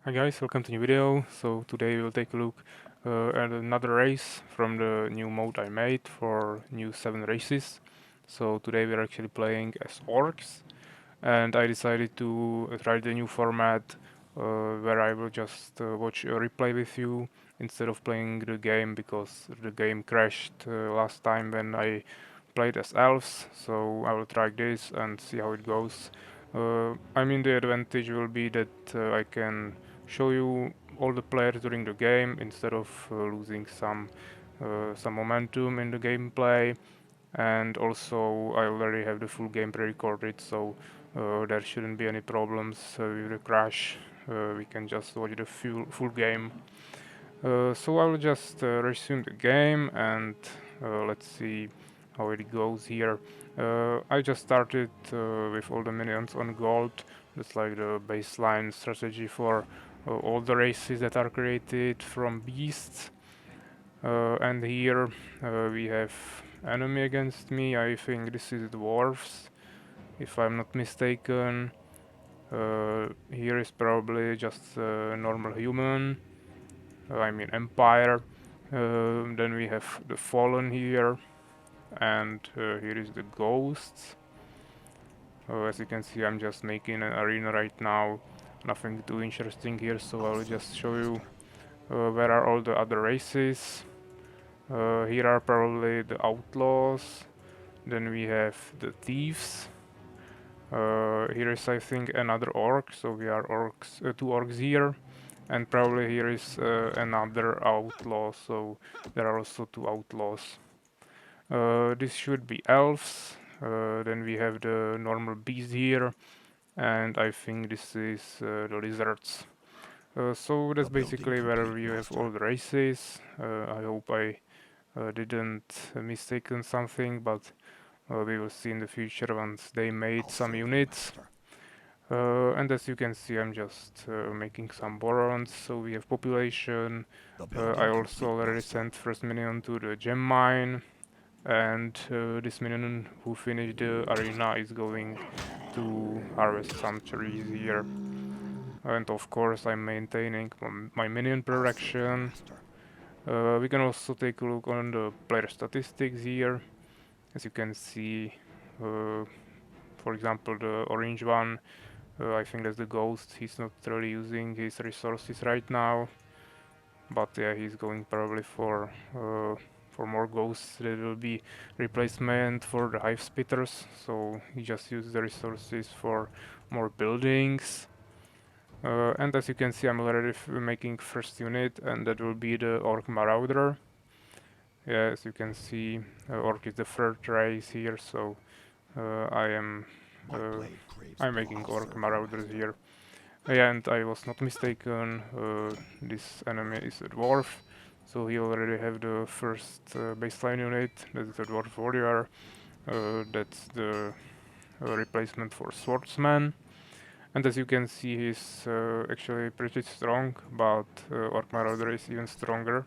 Hi guys, welcome to new video. So today we'll take a look at another race from the new mode I made for new 7 races. So today we're actually playing as Orcs, and I decided to try the new format where I will just watch a replay with you instead of playing the game because the game crashed last time when I played as elves. So I will try this and see how it goes. I mean, the advantage will be that I can show you all the players during the game instead of losing some momentum in the gameplay. And also I already have the full game pre-recorded, so there shouldn't be any problems with the crash. We can just watch the full game. So I will just resume the game and let's see how it goes here. I just started with all the minions on gold. That's like the baseline strategy for all the races that are created from beasts. And here we have enemy against me. I think this is dwarves, if I'm not mistaken. Here is probably just a normal human. I mean empire. Then we have the fallen here, and here is the ghosts. As you can see, I'm just making an arena right now. Nothing too interesting here, so I'll just show you where are all the other races. Here are probably the outlaws. Then we have the thieves. Here is, I think, another orc. So we are orcs, two orcs here, and probably here is another outlaw. So there are also two outlaws. This should be elves. Then we have the normal beast here, and I think this is the lizards. So that's basically where we have all the races. I hope I didn't mistaken something, but we will see in the future once they made some units. And as you can see, I'm just making some borons, so we have population. I also already sent first minion to the gem mine, and this minion who finished the arena is going to harvest some trees here. And of course I'm maintaining my minion production. We can also take a look on the player statistics here. As you can see, uh, for example, the orange one, I think that's the ghost. He's not really using his resources right now, but yeah, he's going probably for more ghosts. There will be replacement for the hive spitters, so he just used the resources for more buildings. And as you can see, I'm already making first unit, and that will be the Orc Marauder. Yeah, as you can see, Orc is the third race here, so I am I'm making Orc Marauders here. Yeah, and I was not mistaken, this enemy is a dwarf, so he already have the first baseline unit. That's the Dwarf Warrior. That's the replacement for Swordsman. And as you can see, he's actually pretty strong, but Orc Marauder is even stronger.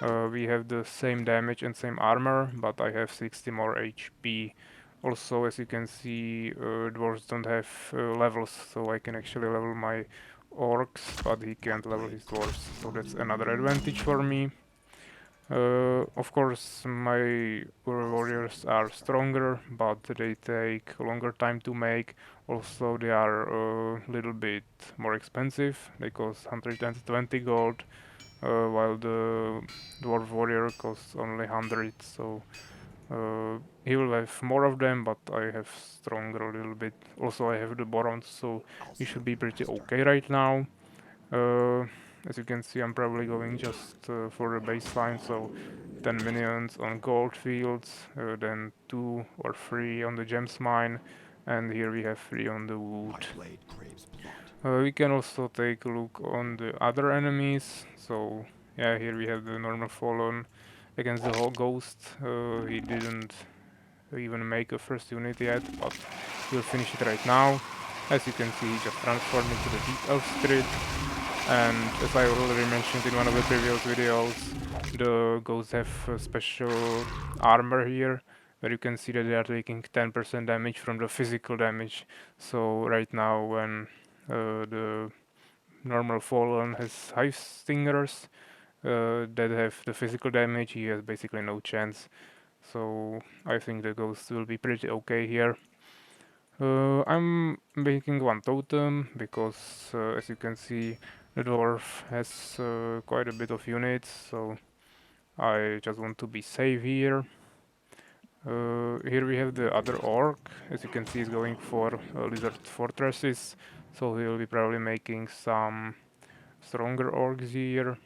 We have the same damage and same armor, but I have 60 more HP. Also, as you can see, dwarves don't have levels, so I can actually level my orcs, but he can't level his dwarves, so that's another advantage for me. Of course, my warriors are stronger, but they take longer time to make. Also, they are a little bit more expensive. They cost 120 gold, while the dwarf warrior costs only 100. So he will have more of them, but I have stronger a little bit. Also, I have the borons, so we should be pretty okay right now. Uh, as you can see, I'm probably going just for the baseline, so 10 minions on gold fields, then 2 or 3 on the gems mine, and here we have 3 on the wood. We can also take a look on the other enemies. So yeah, here we have the normal fallen against the whole ghost. He didn't even make a first unit yet, but we'll finish it right now. As you can see, he just transformed into the deep elf spirit. And as I already mentioned in one of the previous videos, the ghosts have special armor here, where you can see that they are taking 10% damage from the physical damage. So right now when the normal Fallen has Hive Stingers that have the physical damage. He has basically no chance. So I think the Ghost will be pretty okay here. I'm making one totem because, as you can see, the dwarf has quite a bit of units, so I just want to be safe here. Here we have the other orc. As you can see, he's going for lizard fortresses, so he'll be probably making some stronger orcs here.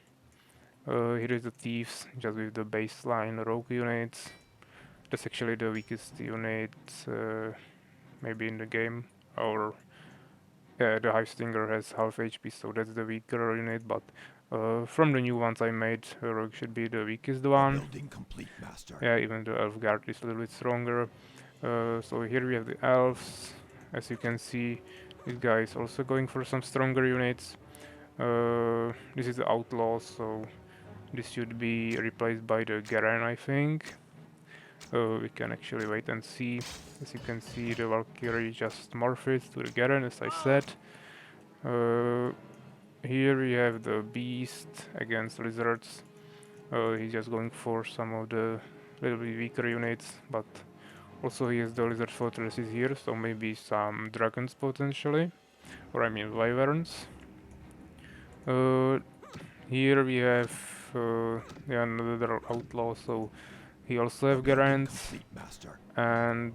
Here is the thieves, just with the baseline rogue units. That's actually the weakest unit, maybe in the game, or yeah, the Hive Stinger has half HP, so that's the weaker unit, but from the new ones I made, Rogue should be the weakest one. Building complete, master. Yeah, even the Elf Guard is a little bit stronger. So here we have the Elves. As you can see, this guy is also going for some stronger units. This is the Outlaw, so this should be replaced by the Garen, I think. We can actually wait and see. As you can see, the Valkyrie just morphs to the Garen, as I said. Here we have the Beast against Lizards. He's just going for some of the little bit weaker units, but also he has the Lizard Fortresses here, so maybe some Dragons potentially, or I mean Wyverns. Here we have yeah, another Outlaw, so he also have Garants, and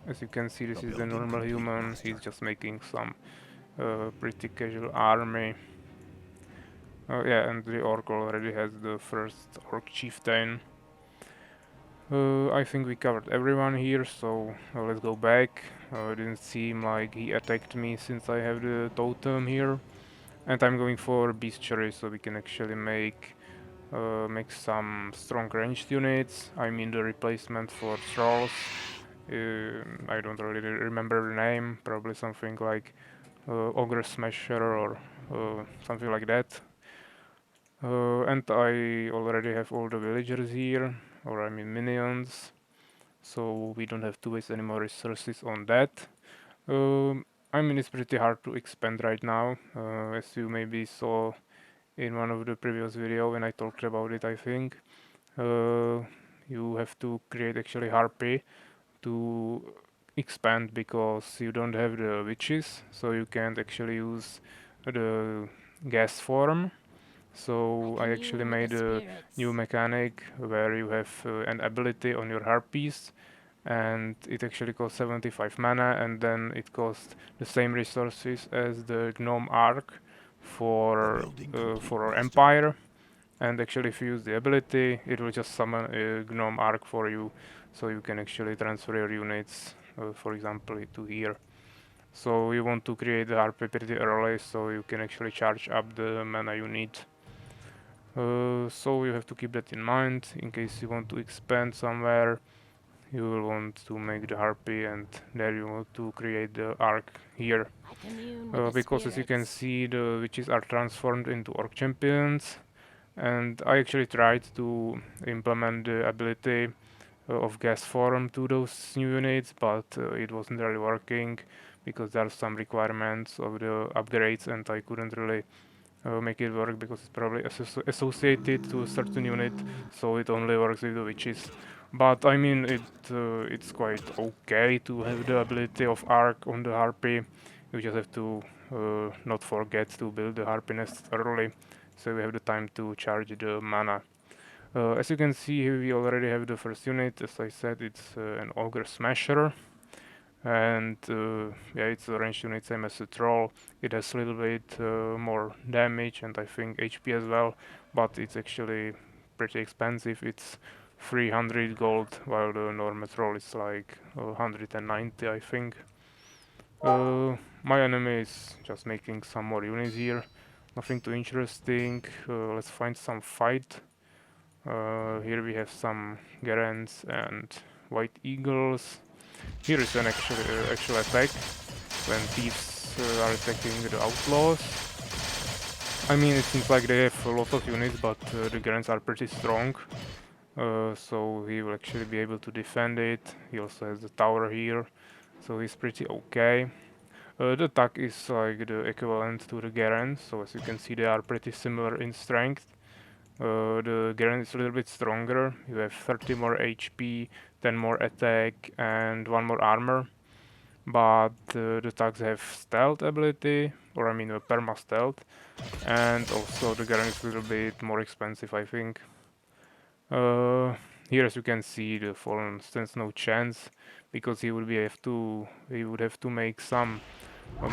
as you can see, this is the normal human. He's just making some pretty casual army. Yeah, and the orc already has the first orc chieftain. I think we covered everyone here, so let's go back. It didn't seem like he attacked me since I have the totem here. And I'm going for bestiary, so we can actually make some strong ranged units. I mean the replacement for trolls. I don't really remember the name, probably something like Ogre Smasher or something like that. And I already have all the villagers here, or I mean minions, so we don't have to waste any more resources on that. I mean it's pretty hard to expand right now, as you maybe saw in one of the previous video when I talked about it, I think. You have to create actually harpy to expand because you don't have the witches, so you can't actually use the gas form. So I actually made a new mechanic where you have an ability on your harpies, and it actually costs 75 mana, and then it costs the same resources as the gnome arc for our empire. And actually, if you use the ability, it will just summon a gnome arc for you, so you can actually transfer your units, for example, to here. So you want to create the harpy pretty early, so you can actually charge up the mana you need. So you have to keep that in mind in case you want to expand somewhere. You will want to make the harpy, and there you want to create the arc here. Because as you can see, the witches are transformed into orc champions, and I actually tried to implement the ability of gas form to those new units, but it wasn't really working because there are some requirements of the upgrades, and I couldn't really make it work because it's probably associated to a certain unit, so it only works with the witches. But I mean, it's quite okay to have the ability of arc on the harpy. You just have to not forget to build the harpy nest early, so we have the time to charge the mana. As you can see here, we already have the first unit. As I said, it's an ogre smasher, and yeah, it's a ranged unit, same as a troll. It has a little bit more damage and I think HP as well, but it's actually pretty expensive. It's 300 gold, while the normal troll is like 190, I think. My enemy is just making some more units here. Nothing too interesting. Let's find some fight. Here we have some Garens and White Eagles. Here is an actual attack when thieves are attacking the outlaws. I mean, it seems like they have a lot of units, but the Garens are pretty strong. So he will actually be able to defend it. He also has the tower here, so he's pretty okay. The attack is like the equivalent to the Garen, so as you can see they are pretty similar in strength. The Garen is a little bit stronger. You have 30 more HP, 10 more attack, and 1 more armor. But the tags have stealth ability, or I mean a perma stealth, and also the Garen is a little bit more expensive, I think. Here, as you can see, the Fallen stands no chance because he would have to make some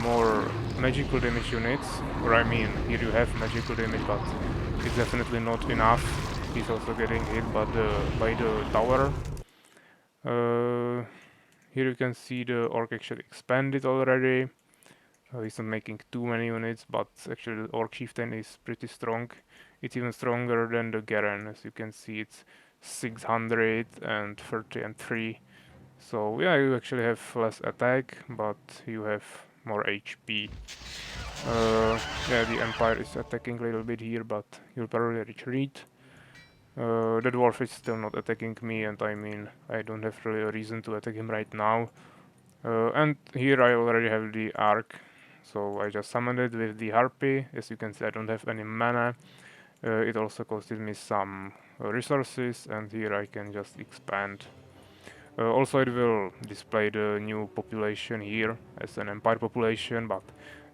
more magical damage units. Or I mean, here you have magical damage, but it's definitely not enough. He's also getting hit by the tower. Uh, Here you can see the orc actually expanded already. He's not making too many units, but actually the orc chieftain is pretty strong. It's even stronger than the Garen, as you can see. It's 630 and 3. So yeah, you actually have less attack, but you have more HP. Yeah, the Empire is attacking a little bit here, but you'll probably retreat. The dwarf is still not attacking me, and I mean, I don't have really a reason to attack him right now. And here I already have the arc, so I just summoned it with the harpy. As you can see, I don't have any mana. It also costed me some resources, and here I can just expand. Also, it will display the new population here as an empire population, but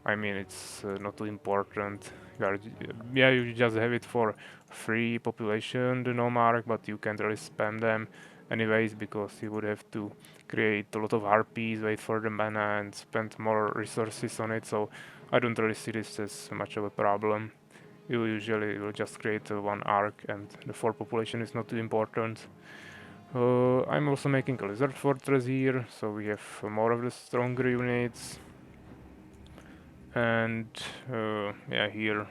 I mean it's not too important. Yeah, you just have it for free population, the Nomarch, but you can't really spam them anyways because you would have to create a lot of harpies, wait for the mana, and spend more resources on it. So I don't really see this as much of a problem. You usually will just create one arc, and the 4 population is not too important. I'm also making a lizard fortress here, so we have more of the stronger units. And yeah, here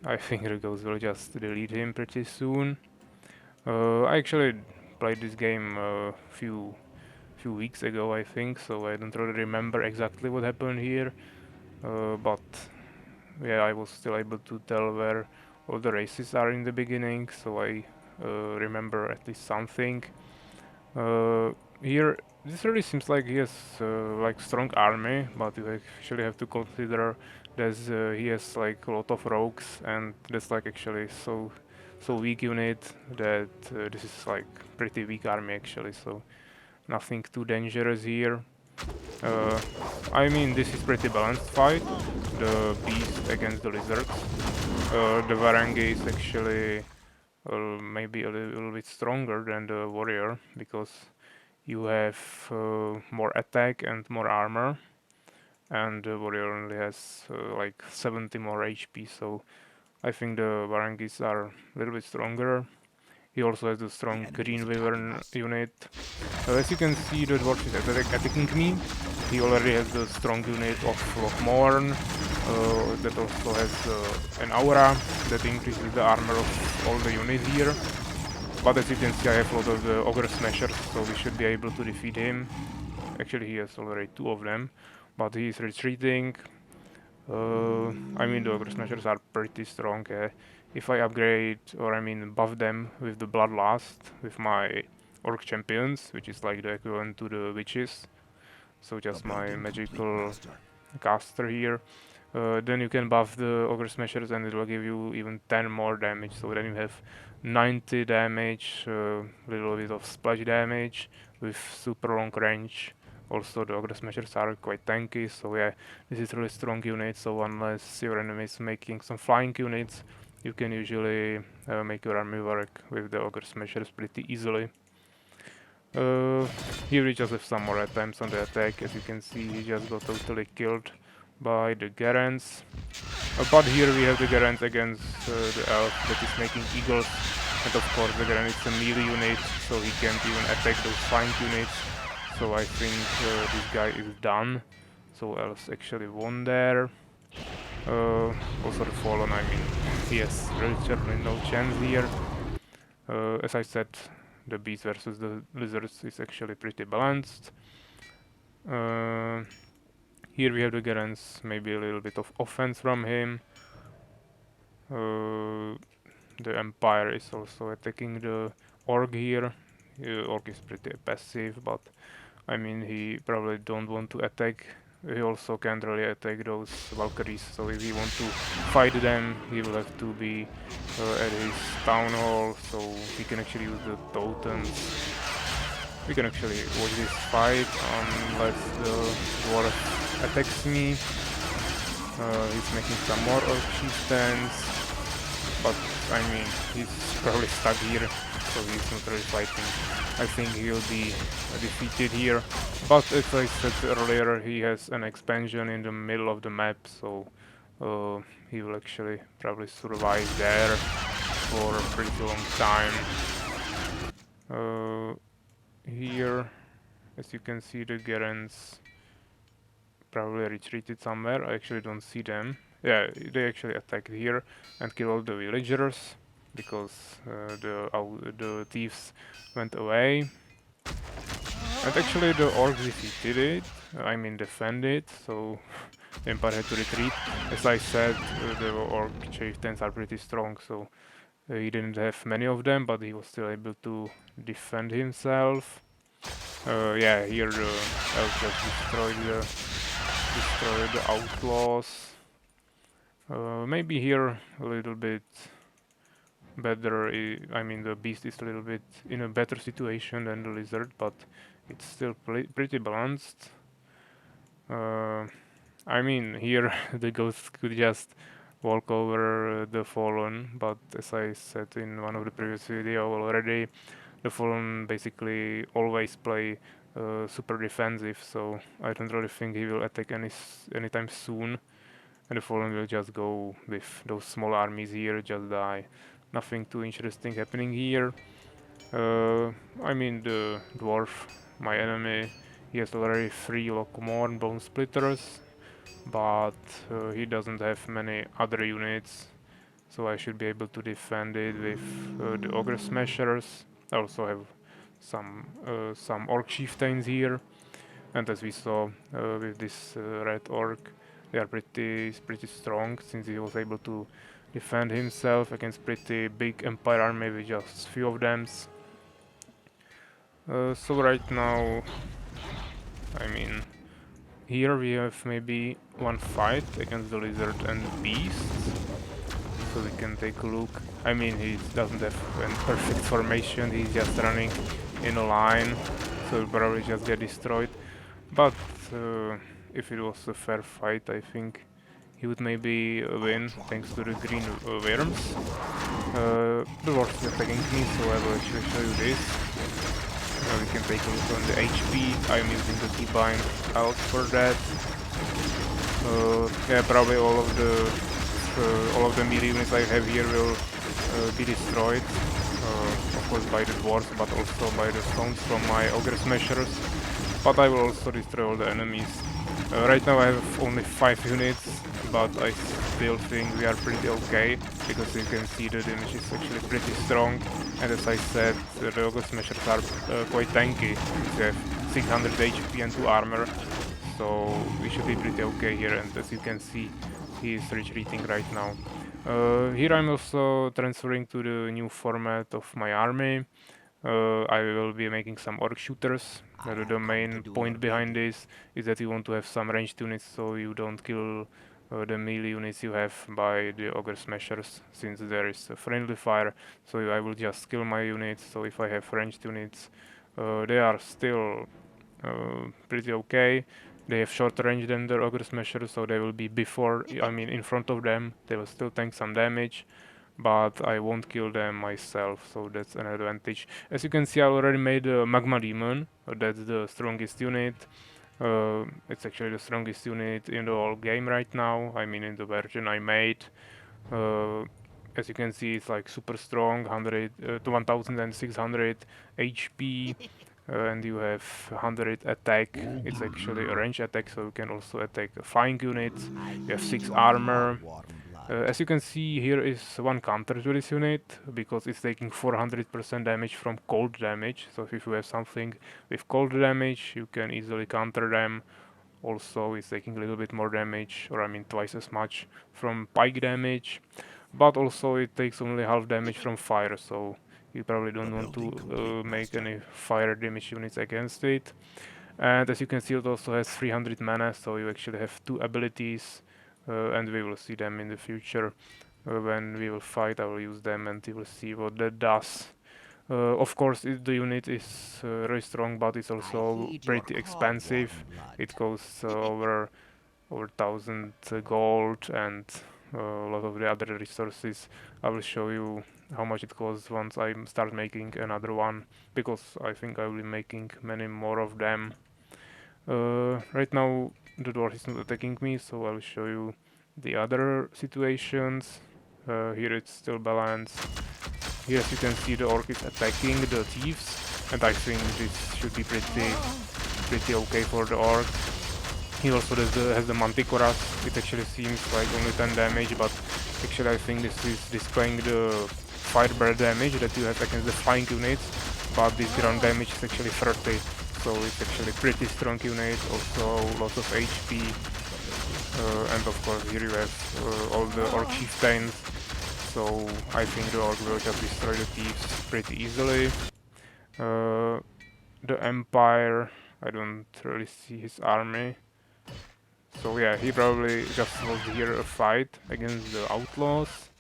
I think the ghost will just delete him pretty soon. I actually played this game a few weeks ago, I think, so I don't really remember exactly what happened here. But yeah, I was still able to tell where all the races are in the beginning, so I remember at least something. Uh, Here, this really seems like he has like strong army, but you actually have to consider that he has like a lot of rogues, and that's like actually so weak unit that this is like pretty weak army actually. So nothing too dangerous here. Uh, I mean, this is pretty balanced fight. The beast against the lizards. The Varangi is actually maybe a little bit stronger than the warrior because you have more attack and more armor, and the warrior only has like 70 more HP, so I think the Varangis are a little bit stronger. He also has a strong green wyvern unit. As you can see, the dwarf is attacking me. He already has the strong unit of Morn, that also has an aura that increases the armor of all the units here. But as you can see, I have a lot of the Ogre Smashers, so we should be able to defeat him. Actually, he has already 2 of them, but he is retreating. I mean, the Ogre Smashers are pretty strong. If I upgrade, or I mean buff them with the Bloodlust, with my Orc Champions, which is like the equivalent to the Witches, so just my magical caster here, then you can buff the Ogre Smashers and it will give you even 10 more damage, so then you have 90 damage, little bit of splash damage with super long range. Also the Ogre Smashers are quite tanky, so yeah, this is really strong unit, so unless your enemy is making some flying units, you can usually make your army work with the Ogre Smashers pretty easily. Here we just have some more attempts on the attack. As you can see, he just got totally killed by the Garens. But here we have the Garens against the elf that is making eagles. And of course the Garen is a melee unit, so he can't even attack those flank units. So I think this guy is done. So elves actually won there. Also the Fallen, I mean, he has really no chance here. As I said, the beast versus the lizards is actually pretty balanced. Here we have the Garens, maybe a little bit of offense from him. The Empire is also attacking the Orc here. Orc is pretty passive, but I mean he probably don't want to attack he also can't really attack those Valkyries, so if he want to fight them, he will have to be at his town hall, so he can actually use the totems. We can actually watch this fight unless the dwarf attacks me. He's making some more orc chieftains, but I mean, he's probably stuck here, so he's not really fighting. I think he'll be defeated here, but as I said earlier, he has an expansion in the middle of the map, so he will actually probably survive there for a pretty long time. Here, as you can see, the Gerens probably retreated somewhere. I actually don't see them. Yeah, they actually attacked here and killed all the villagers because the thieves went away. And actually the orcs defeated it, I mean defended, so the Empire had to retreat. As I said, the orc chieftains are pretty strong, so he didn't have many of them, but he was still able to defend himself. Yeah, here the elves just destroyed the outlaws. Maybe here a little bit better. I mean, the beast is a little bit in a better situation than the lizard, but it's still pretty balanced. I mean, here the ghost could just walk over the fallen, but as I said in one of the previous video already, the fallen basically always play super defensive, so I don't really think he will attack anytime soon, and the fallen will just go with those small armies here, just die. Nothing too interesting happening here. I mean, the dwarf, my enemy, he has already 3 Locomorn Bone Splitters, but he doesn't have many other units, so I should be able to defend it with the Ogre Smashers. I also have some Orc Chieftains here, and as we saw with this red Orc, they are pretty strong, since he was able to defend himself against pretty big Empire army with just few of them. So right now, I mean, here we have maybe one fight against the lizard and beast, so we can take a look. I mean, he doesn't have a perfect formation, he's just running in a line, so he'll probably just get destroyed. But if it was a fair fight, I think he would maybe win thanks to the green worms. The Lord is attacking me, so I will actually show you this. We can take a look on the HP. I'm using the Keybind out for that. Yeah, probably all of the melee units I have here will be destroyed. Of course by the dwarves, but also by the stones from my Ogre Smashers. But I will also destroy all the enemies. Right now I have only 5 units, but I still think we are pretty okay, because you can see the damage is actually pretty strong, and as I said, the Ogre Smashers are quite tanky. They have 600 HP and 2 armor, so we should be pretty okay here, and as you can see, he is retreating right now. Here I'm also transferring to the new format of my army. I will be making some orc shooters. The main point behind this is that you want to have some ranged units, so you don't kill the melee units you have by the ogre smashers, since there is a friendly fire. So I will just kill my units. So if I have ranged units, they are still pretty okay. They have shorter range than the ogre smashers, so they will be in front of them. They will still tank some damage, but I won't kill them myself, so that's an advantage. As you can see, I already made a Magma Demon. That's the strongest unit. It's actually the strongest unit in the whole game right now, I mean in the version I made. As you can see, it's like super strong, 1600 HP, and you have 100 attack. It's actually a range attack, so you can also attack flying units. You have 6 armor. As you can see, here is one counter to this unit, because it's taking 400% damage from cold damage. So if you have something with cold damage, you can easily counter them. Also, it's taking a little bit more damage, or I mean twice as much from pike damage. But also it takes only half damage from fire, so you probably don't want to make any fire damage units against it. And as you can see, it also has 300 mana, so you actually have two abilities, and we will see them in the future. When we will fight, I will use them and you will see what that does. Of course, the unit is very strong, but it's I also heed your pretty call, expensive. Warmblood. It costs over 1000 gold and a lot of the other resources. I will show you how much it costs once I start making another one, because I think I will be making many more of them. Right now the dwarf is not attacking me, so I'll show you the other situations. Here it's still balanced. Here, as you can see, the orc is attacking the thieves, and I think this should be pretty okay for the orc. He also has the Manticoras. It actually seems like only 10 damage, but actually I think this is displaying the firebird damage that you have against the flying units, but this ground damage is actually 30, so it's actually pretty strong unit, also lots of HP, and of course here you have all the orc chieftains, so I think the orc will just destroy the thieves pretty easily. Uh, the Empire, I don't really see his army. So yeah, he probably just was here a fight against the outlaws.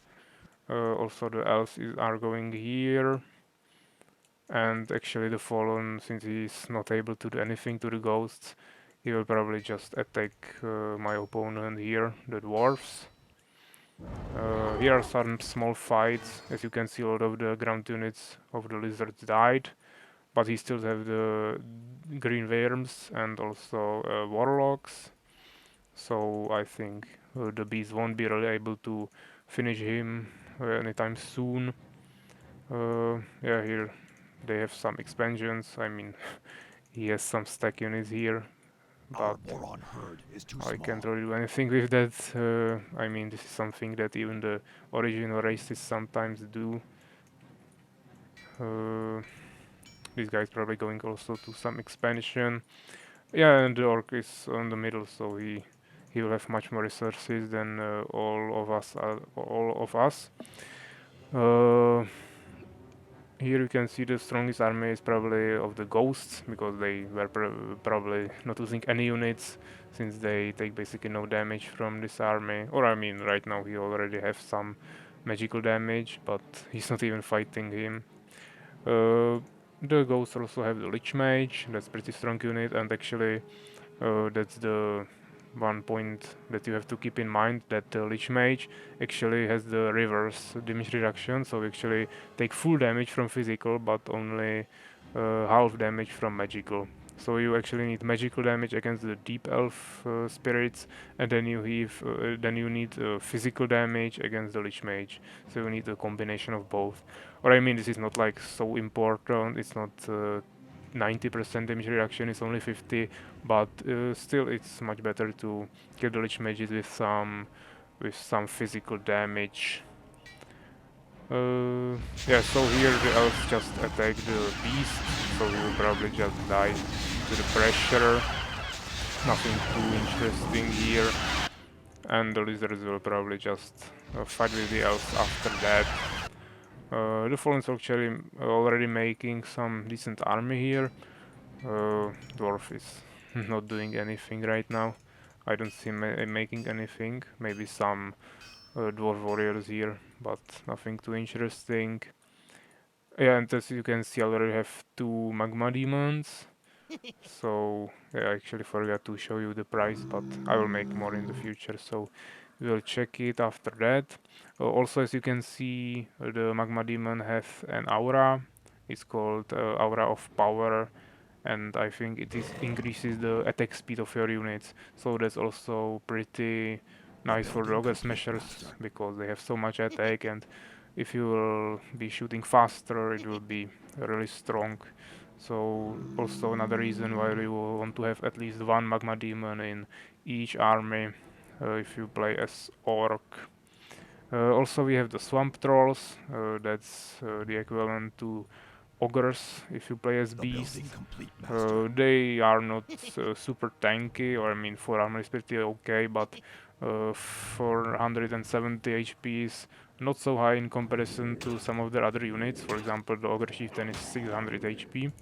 Also the elves are going here. And actually the fallen, since he's not able to do anything to the ghosts, he will probably just attack my opponent here, the dwarves. Here are some small fights. As you can see, a lot of the ground units of the lizards died, but he still have the green worms and also warlocks. So I think the beast won't be really able to finish him anytime soon. Yeah, here they have some expansions. I mean, he has some stack units here, Our but boron herd is too I can't small. really do anything with that. I mean, this is something that even the original races sometimes do. Uh, this guy's probably going also to some expansion. Yeah, and the orc is on the middle, so he will have much more resources than all of us. Uh, Here you can see the strongest army is probably of the ghosts, because they were probably not using any units, since they take basically no damage from this army. Or I mean, right now he already have some magical damage, but he's not even fighting him. The ghosts also have the Lich Mage, that's pretty strong unit, and actually that's the one point that you have to keep in mind, that the Lich Mage actually has the reverse damage reduction, so actually take full damage from physical but only half damage from magical. So you actually need magical damage against the deep elf spirits, and then you need physical damage against the Lich Mage. So you need a combination of both. Or I mean, this is not like so important. It's not 90% damage reduction. It's only 50, but still, it's much better to kill the Lich Mages with some physical damage. Yeah, so here the elves just attack the beast, so he will probably just die to the pressure. Nothing too interesting here, and the lizards will probably just fight with the elves after that. The Fallen are actually already making some decent army here. Dwarf is not doing anything right now. I don't see making anything. Maybe some dwarf warriors here, but nothing too interesting. Yeah, and as you can see, I already have two magma demons. So yeah, I actually forgot to show you the price, but I will make more in the future. So we'll check it after that. Also, as you can see, the magma demon has an aura. It's called Aura of Power, and I think it increases the attack speed of your units. So that's also pretty The nice for the building Rogue complete, Smashers, Master. because they have so much attack, and if you will be shooting faster, it will be really strong. So also another reason why you will want to have at least one magma demon in each army if you play as orc. Also we have the swamp trolls, that's the equivalent to ogres if you play as The building beasts. complete, Master. They are not super tanky, or I mean, for armor is pretty okay, but 470 HP is not so high in comparison to some of the other units. For example, the Ogre Chieftain is 600 HP,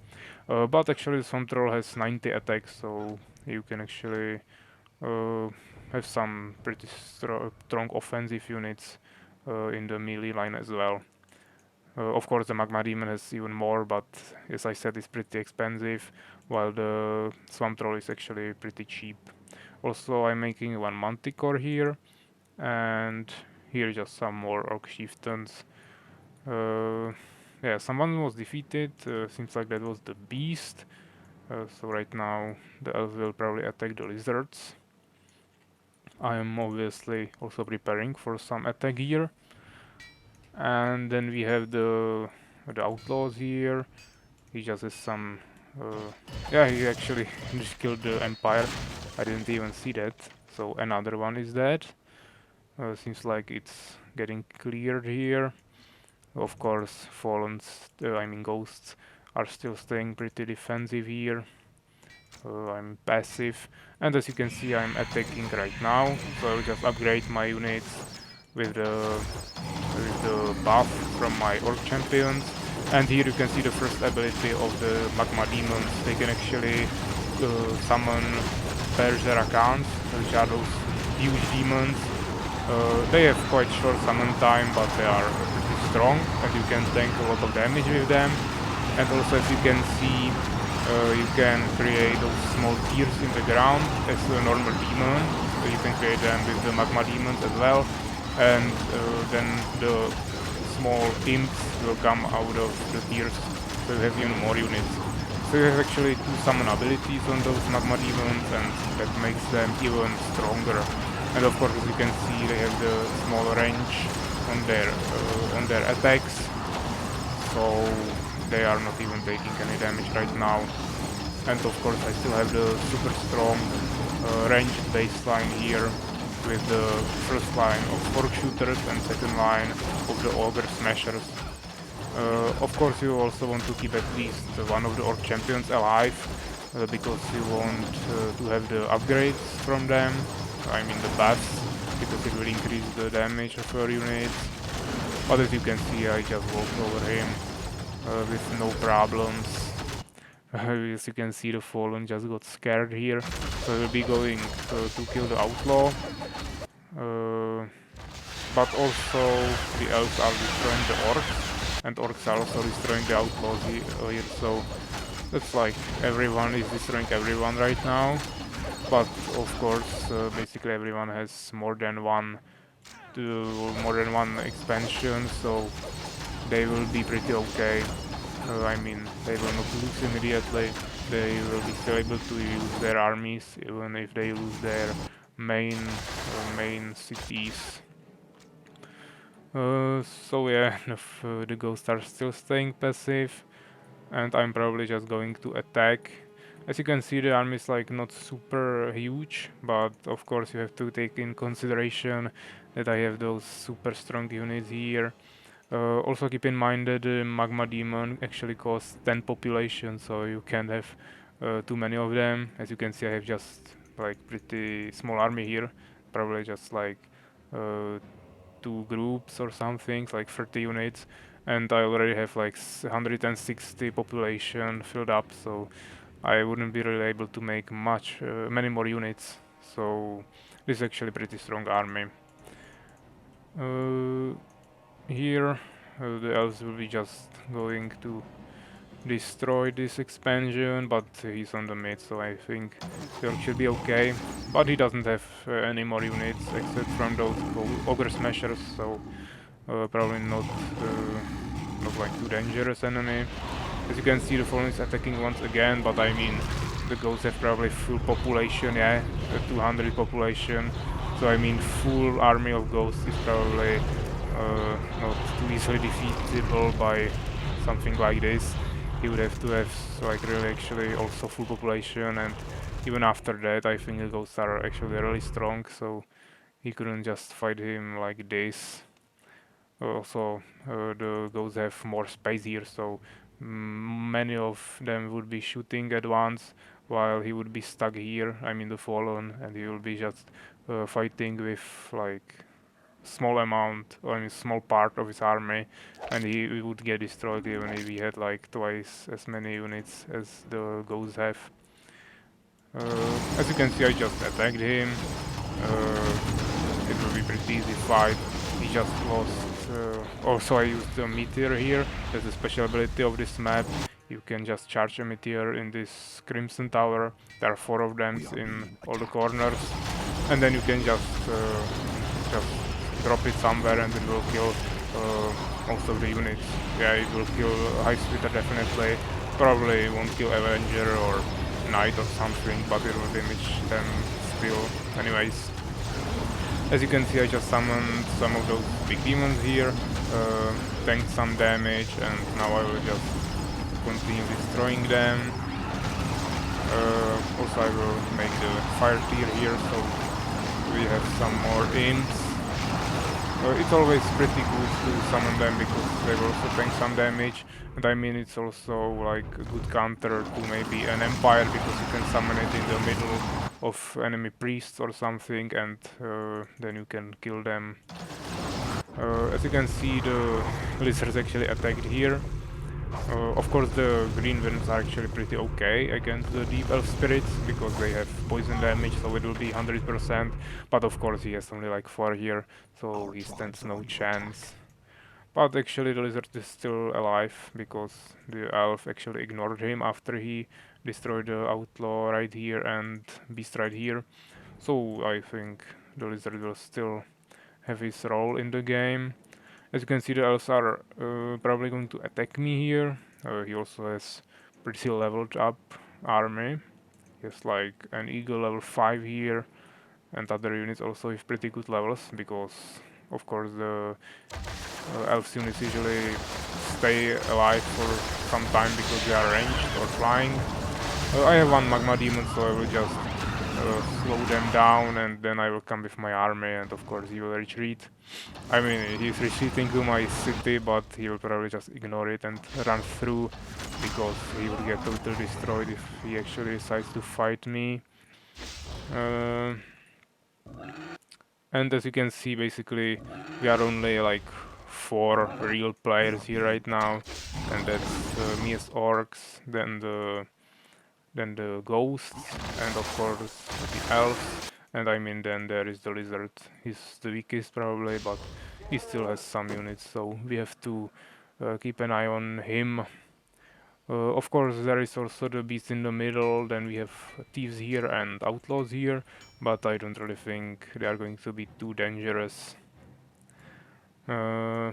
but actually the Swamp Troll has 90 attack, so you can actually uh, have some pretty strong offensive units in the melee line as well. Of course, the Magma Demon has even more, but as I said, it's pretty expensive, while the Swamp Troll is actually pretty cheap. Also, I'm making one Manticore here, and here just some more Orc Chieftains. Yeah, someone was defeated, seems like that was the Beast. So right now the elves will probably attack the lizards. I am obviously also preparing for some attack here. And then we have the outlaws here. He just has some... yeah, he actually just killed the Empire. I didn't even see that. So another one is dead. Seems like it's getting cleared here. Of course, Fallens, I mean Ghosts, are still staying pretty defensive here. I'm passive, and as you can see I'm attacking right now, so I'll just upgrade my units with the buff from my Orc champions. And here you can see the first ability of the Magma Demons. They can actually summon Berserkans, which are those huge demons. They have quite short summon time, but they are pretty strong, and you can tank a lot of damage with them. And also, as you can see, you can create those small tears in the ground as a normal demon. You can create them with the Magma Demons as well, and then the small imps will come out of the tears, so you have even more units. So you have actually two summon abilities on those Magma Demons, and that makes them even stronger. And of course, as you can see, they have the small range on their attacks, so they are not even taking any damage right now. And of course I still have the super strong ranged baseline here with the first line of Orc Shooters and second line of the Ogre Smashers. Of course you also want to keep at least one of the Orc Champions alive, because you want to have the upgrades from them, I mean the buffs, because it will increase the damage of your units. But as you can see, I just walked over him with no problems. As you can see, the Fallen just got scared here, so we'll be going to kill the Outlaw. But also the Elves are destroying the Orcs, and Orcs are also destroying the Outlaws here, so that's like everyone is destroying everyone right now. But of course, basically everyone has more than one expansion, so they will be pretty okay. I mean, they will not lose immediately. They will be still able to use their armies even if they lose their main cities. So yeah, the ghosts are still staying passive, and I'm probably just going to attack. As you can see, the army is like not super huge, but of course you have to take in consideration that I have those super strong units here. Also keep in mind that the Magma Demon actually costs 10 population, so you can't have too many of them. As you can see, I have just like pretty small army here, probably just like uh, two groups or something, like 30 units, and I already have like 160 population filled up, so I wouldn't be really able to make many more units. So this is actually a pretty strong army. Uh, Here, the elves will be just going to destroy this expansion, but he's on the mid, so I think the orc should be okay. But he doesn't have any more units except from those ogre smashers, so probably not like too dangerous enemy. As you can see, the Fallen is attacking once again, but I mean, the ghosts have probably full population, yeah, 200 population. So I mean, full army of ghosts is probably not too easily defeatable by something like this. He would have to have like really actually also full population, and even after that I think the ghosts are actually really strong, so he couldn't just fight him like this. Also, the ghosts have more space here, so many of them would be shooting at once, while he would be stuck here, I mean the Fallen, and he will be just fighting with like small amount, or I mean small part of his army, and he would get destroyed even if he had like twice as many units as the ghosts have. As you can see, I just attacked him. It will be pretty easy fight. He just lost. Also, I used the meteor here. That's the special ability of this map. You can just charge a meteor in this Crimson Tower. There are 4 of them in all the corners, and then you can just drop it somewhere, and it will kill most of the units. Yeah, it will kill High Splitter definitely. Probably won't kill Avenger or Knight or something, but it will damage them still. Anyways, as you can see, I just summoned some of those big demons here, tanked some damage, and now I will just continue destroying them. Also, I will make the fire tier here, so we have some more imps. It's always pretty good to summon them because they will also tank some damage, and I mean it's also like a good counter to maybe an empire because you can summon it in the middle of enemy priests or something, and then you can kill them. As you can see, the lizards actually attacked here. Of course, the green villains are actually pretty okay against the deep elf spirits because they have poison damage, so it will be 100%. But of course, he has only like 4 here, so he stands no chance. But actually, the lizard is still alive because the elf actually ignored him after he destroyed the outlaw right here and beast right here. So I think the lizard will still have his role in the game. As you can see, the elves are probably going to attack me here. He also has pretty leveled up army. He has like an eagle level 5 here, and other units also with pretty good levels, because of course the elves units usually stay alive for some time because they are ranged or flying. I have one magma demon, so I will just slow them down, and then I will come with my army, and of course he will retreat. I mean, he's retreating to my city, but he will probably just ignore it and run through, because he will get totally destroyed if he actually decides to fight me. Uh, and as you can see, basically, we are only like 4 real players here right now, and that's me as orcs, then the ghosts, and of course the elves, and I mean then there is the lizard. He's the weakest probably, but he still has some units, so we have to keep an eye on him. Of course there is also the beast in the middle, then we have thieves here and outlaws here, but I don't really think they are going to be too dangerous. Uh,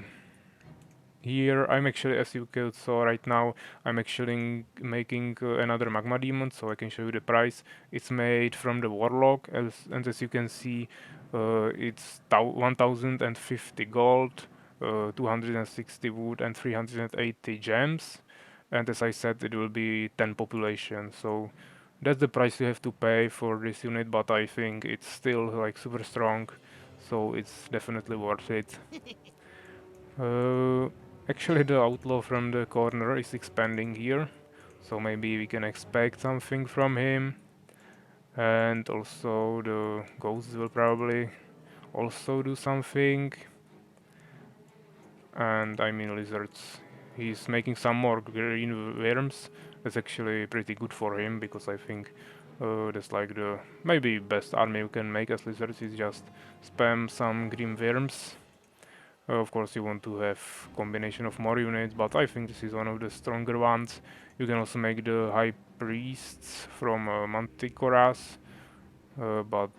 Here I'm actually, as you can saw right now, I'm actually making another magma demon, so I can show you the price. It's made from the warlock, and as you can see, it's 1050 gold, 260 wood, and 380 gems. And as I said, it will be 10 population, so that's the price you have to pay for this unit, but I think it's still like super strong, so it's definitely worth it. Uh, Actually, the outlaw from the corner is expanding here, so maybe we can expect something from him. And also the ghosts will probably also do something. And I mean lizards. He's making some more green worms. That's actually pretty good for him, because I think that's like the maybe best army you can make as lizards is just spam some green worms. Of course you want to have combination of more units, but I think this is one of the stronger ones. You can also make the high priests from Manticoras, but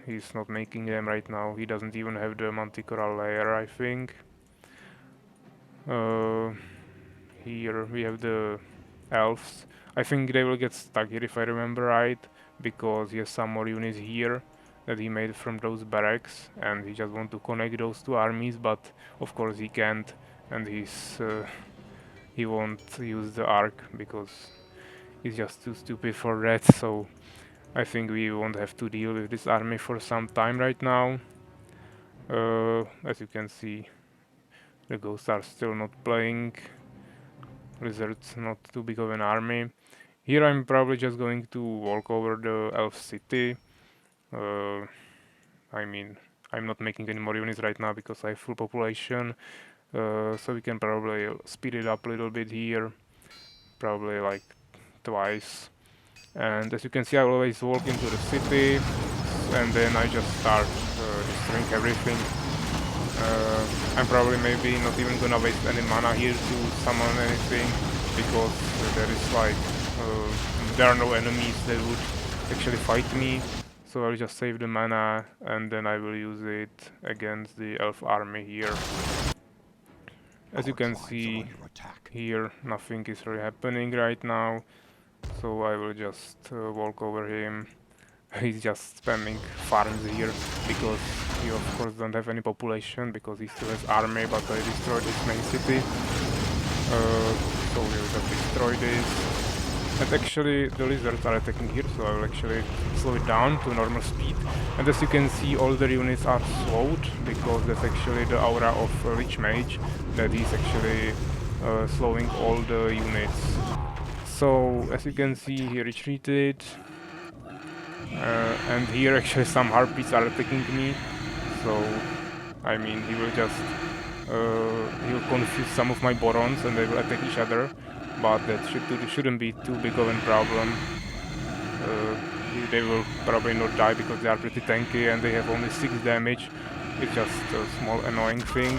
he's not making them right now. He doesn't even have the Manticora layer, I think. Uh, Here we have the elves. I think they will get stuck here if I remember right, because he has some more units here that he made from those barracks, and he just want to connect those 2 armies, but of course he can't, and he won't use the arc because he's just too stupid for that. So I think we won't have to deal with this army for some time right now. As you can see, the ghosts are still not playing. Lizard's not too big of an army. Here I'm probably just going to walk over the elf city. I mean, I'm not making any more units right now because I have full population. So we can probably speed it up a little bit here, probably like twice. And as you can see, I always walk into the city, and then I just start destroying everything. I'm probably maybe not even gonna waste any mana here to summon anything, because there is like there are no enemies that would actually fight me. So I'll just save the mana and then I will use it against the elf army here. As you can see here, nothing is really happening right now, so I will just walk over him. He's just spamming farms here because he of course don't have any population because he still has army, but I destroyed his main city. So we'll just destroy this. And actually the lizards are attacking here, so I will actually slow it down to normal speed. And as you can see, all the units are slowed because that's actually the aura of Lich Mage that is actually slowing all the units. So as you can see, he retreated. And here actually some harpies are attacking me, so I mean he will just he will confuse some of my Borons and they will attack each other, but that shouldn't be too big of a problem. They will probably not die because they are pretty tanky and they have only 6 damage. It's just a small annoying thing.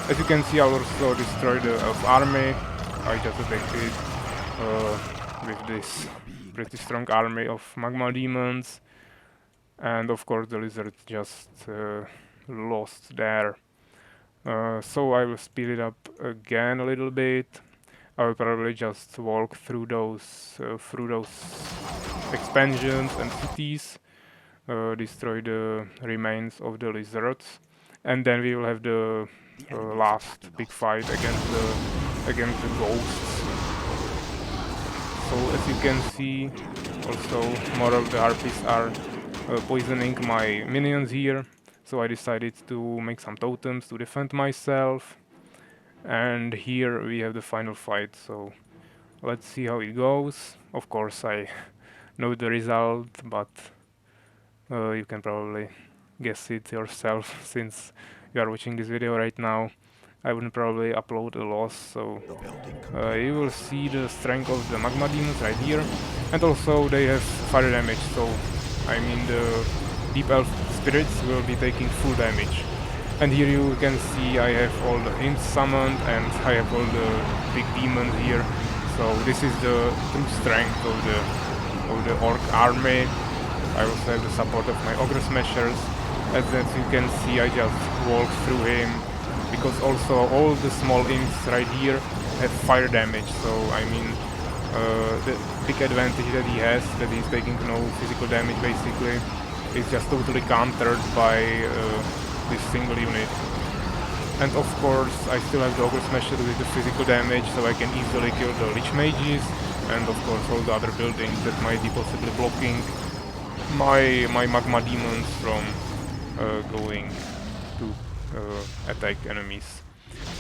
As you can see, I also destroyed the elf army. I just attacked it with this pretty strong army of magma demons, and of course the lizard just lost there. So I will speed it up again a little bit. I will probably just walk through those expansions and cities, destroy the remains of the lizards, and then we will have the last big fight against the ghosts. So as you can see, also more of the harpies are poisoning my minions here. So I decided to make some totems to defend myself. And here we have the final fight, so let's see how it goes. Of course I know the result, but you can probably guess it yourself since you are watching this video right now. I wouldn't probably upload a loss, so you will see the strength of the magma demons right here, and also they have fire damage, so I mean the deep elf spirits will be taking full damage. And here you can see I have all the imps summoned and I have all the big demons here, so this is the true strength of the orc army. I also have the support of my ogre smashers. As you can see, I just walk through him, because also all the small imps right here have fire damage, so I mean the big advantage that he has, that he's taking no physical damage basically, is just totally countered by this single unit. And of course I still have the ogre smasher with the physical damage, so I can easily kill the lich mages, and of course all the other buildings that might be possibly blocking my magma demons from going to attack enemies.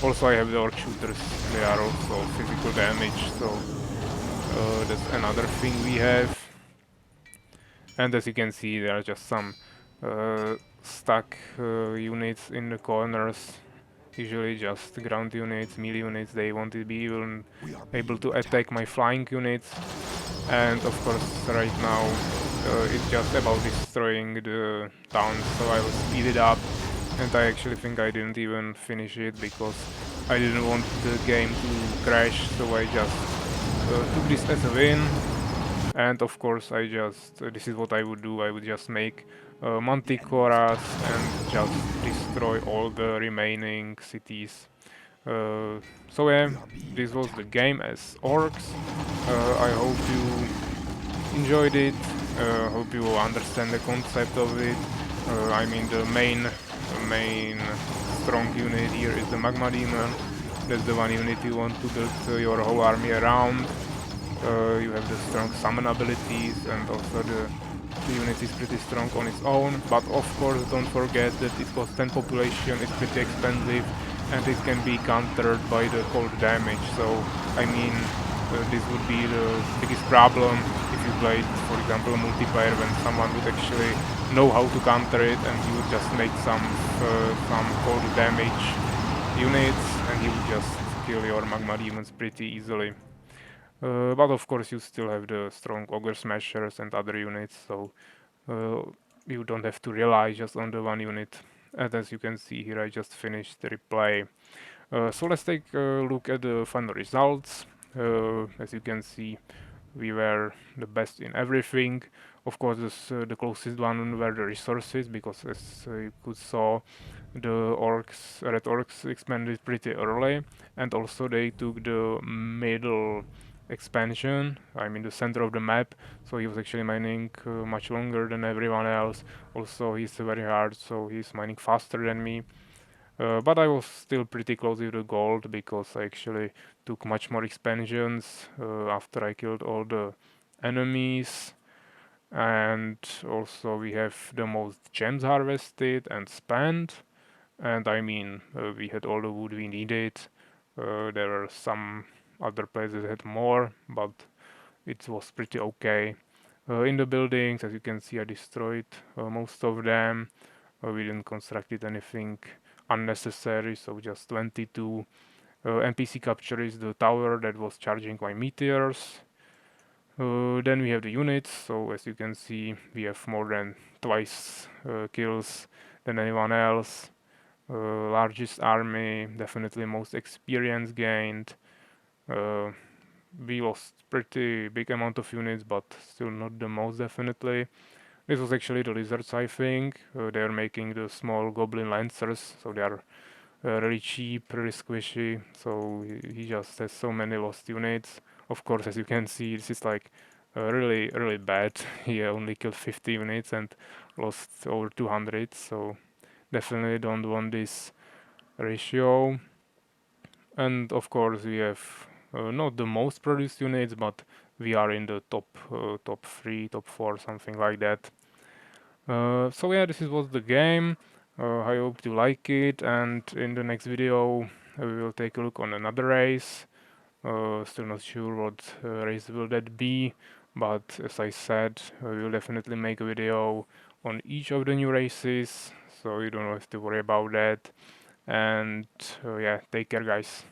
Also I have the orc shooters, they are also physical damage, so that's another thing we have. And as you can see, there are just some stuck units in the corners, usually just ground units, melee units. They won't be even able to attack my flying units. And of course right now it's just about destroying the town, so I will speed it up. And I actually think I didn't even finish it because I didn't want the game to crash, so I just took this as a win. And of course I just, this is what I would do, I would just make manticoras and just destroy all the remaining cities. So yeah, this was the game as orcs. I hope you enjoyed it, hope you understand the concept of it. I mean the main strong unit here is the magma demon. That's the one unit you want to build your whole army around. You have the strong summon abilities, and also the unit is pretty strong on its own, but of course don't forget that it costs 10 population, it's pretty expensive, and it can be countered by the cold damage. So I mean this would be the biggest problem if you played, for example, a multiplayer when someone would actually know how to counter it, and he would just make some cold damage units, and he would just kill your magma demons pretty easily. But of course you still have the strong ogre smashers and other units, so uh, you don't have to rely just on the one unit. And as you can see here, I just finished the replay. So let's take a look at the final results. As you can see, we were the best in everything. Of course, the closest one were the resources, because as you could saw, the red orcs expanded pretty early, and also they took the middle expansion, I mean the center of the map, so he was actually mining much longer than everyone else. Also, he's very hard, so he's mining faster than me. But I was still pretty close with the gold, because I actually took much more expansions after I killed all the enemies. And also we have the most gems harvested and spent. And I mean, we had all the wood we needed. There were some other places that had more, but it was pretty okay. In the buildings, as you can see, I destroyed most of them. We didn't construct anything unnecessary, so just 22. NPC capture is the tower that was charging my meteors. Then we have the units, so as you can see, we have more than twice kills than anyone else. Largest army, definitely most experience gained. Uh, we lost pretty big amount of units, but still not the most, definitely. This was actually the lizards, I think. They are making the small goblin lancers, so they are really cheap, really squishy. So he just has so many lost units. Of course, as you can see, this is like really, really bad. He only killed 50 units and lost over 200. So definitely don't want this ratio. And of course, we have not the most produced units, but we are in the top 3, top 4, something like that. So yeah, this was the game. I hope you like it, and in the next video we will take a look on another race. Still not sure what race will that be, but as I said, we will definitely make a video on each of the new races, so you don't have to worry about that. And yeah, take care, guys.